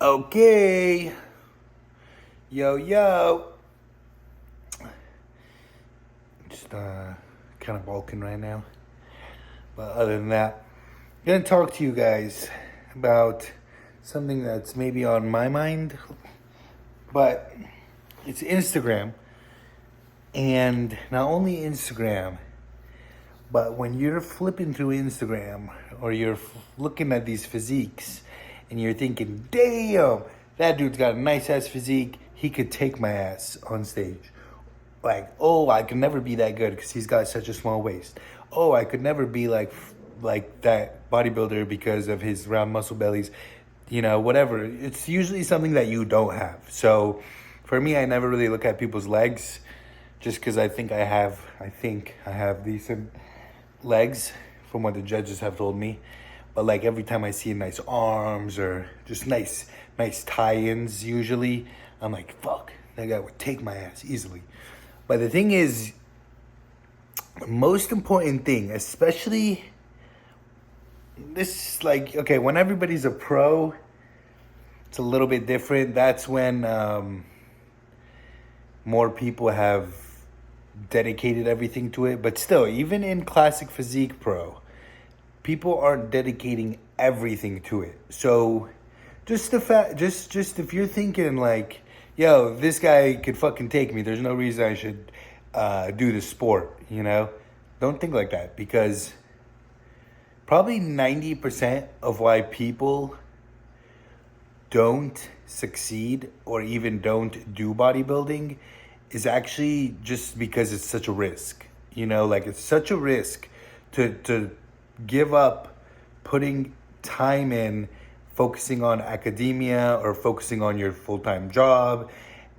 Okay. Yo, yo. Just kind of bulking right now. But other than that, I'm going to talk to you guys about something that's maybe on my mind, but it's Instagram. And not only Instagram, but when you're flipping through Instagram or you're looking at these physiques and you're thinking, damn, that dude's got a nice ass physique, he could take my ass on stage. Like, oh, I could never be that good because he's got such a small waist. Oh, I could never be like that bodybuilder because of his round muscle bellies. You know, whatever. It's usually something that you don't have. So for me, I never really look at people's legs just because I think I have decent legs from what the judges have told me. But like every time I see nice arms or just nice tie-ins, usually I'm like, fuck, that guy would take my ass easily. But the thing is, the most important thing, especially this, like, okay, when everybody's a pro, it's a little bit different. That's when more people have dedicated everything to it. But still, even in classic physique pro, people aren't dedicating everything to it. So just the fact, just if you're thinking like, yo, this guy could fucking take me, there's no reason I should do the sport, you know? Don't think like that, because probably 90% of why people don't succeed or even don't do bodybuilding is actually just because it's such a risk. You know, like it's such a risk to give up putting time in focusing on academia or focusing on your full-time job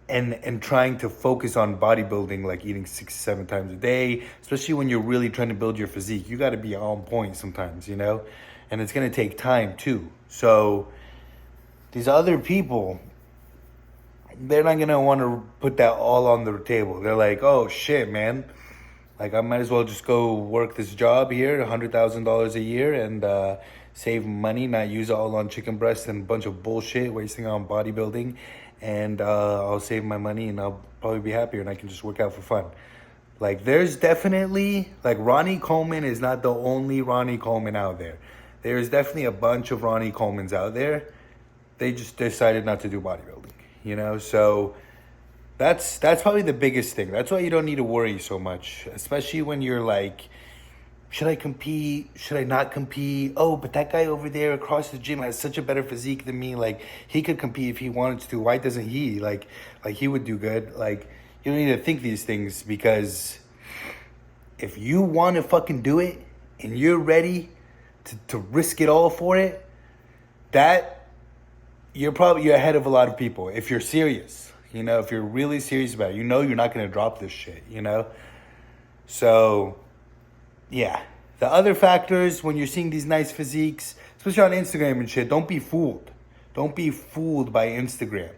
and trying to focus on bodybuilding, like eating 6-7 times a day, especially when you're really trying to build your physique. You got to be on point sometimes, you know, and it's going to take time too. So these other people, they're not going to want to put that all on the table. They're like, oh shit, man, like I might as well just go work this job here, $100,000 a year, and save money, not use it all on chicken breasts and a bunch of bullshit, wasting on bodybuilding, and I'll save my money and I'll probably be happier and I can just work out for fun. Like there's definitely, like Ronnie Coleman is not the only Ronnie Coleman out there. There's definitely a bunch of Ronnie Colemans out there. They just decided not to do bodybuilding, you know? So that's probably the biggest thing. That's why you don't need to worry so much, especially when you're like, should I compete? Should I not compete? Oh, but that guy over there across the gym has such a better physique than me. Like he could compete if he wanted to. Why doesn't he? Like he would do good. Like you don't need to think these things, because if you want to fucking do it and you're ready to risk it all for it, that you're ahead of a lot of people. If you're serious, you know, if you're really serious about it, you know, you're not going to drop this shit, you know? So yeah. The other factors, when you're seeing these nice physiques, especially on Instagram and shit, don't be fooled. Don't be fooled by Instagram.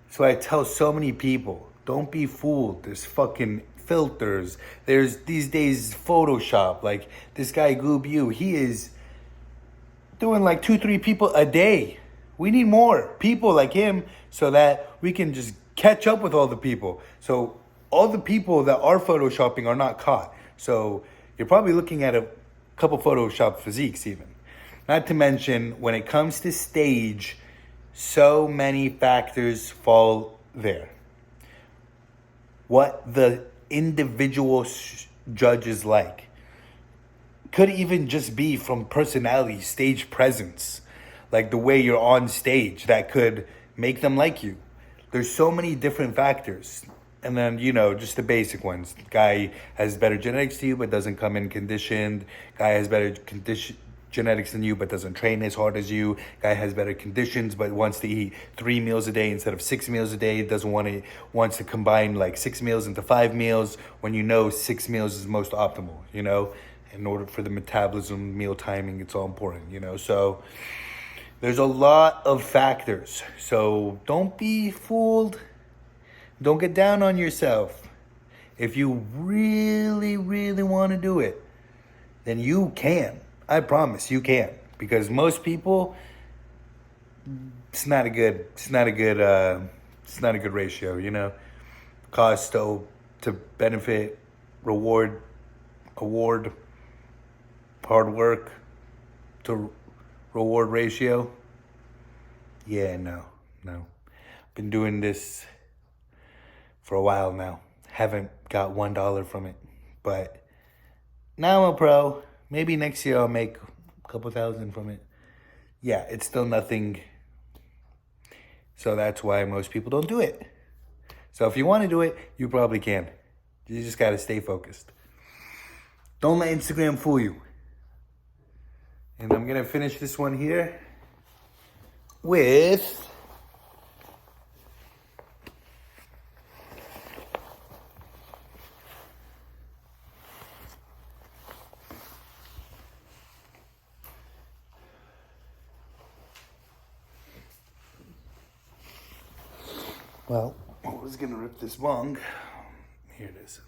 That's why I tell so many people, don't be fooled. There's fucking filters. There's these days Photoshop. Like this guy Goob U, he is doing like 2-3 people a day. We need more people like him so that we can just catch up with all the people. So all the people that are photoshopping are not caught. So you're probably looking at a couple Photoshop physiques even. Not to mention, when it comes to stage, so many factors fall there. What the individual judges like could even just be from personality, stage presence, like the way you're on stage that could make them like you. There's so many different factors. And then, you know, just the basic ones. Guy has better genetics to you but doesn't come in conditioned. Guy has better genetics than you but doesn't train as hard as you. Guy has better conditions but wants to eat 3 meals a day instead of 6 meals a day. Wants to combine like 6 meals into 5 meals when you know 6 meals is most optimal, you know? In order for the metabolism, meal timing, it's all important, you know? So there's a lot of factors. So don't be fooled. Don't get down on yourself. If you really, really want to do it, then you can. I promise you can. Because most people, it's not a good, it's not a good ratio, you know? Cost to benefit, award, hard work to reward ratio. Yeah, no. Been doing this for a while now. Haven't got $1 from it. But now I'm a pro. Maybe next year I'll make a couple thousand from it. Yeah, it's still nothing. So that's why most people don't do it. So if you want to do it, you probably can. You just got to stay focused. Don't let Instagram fool you. And I'm going to finish this one here with well, I was going to rip this bong. Here it is.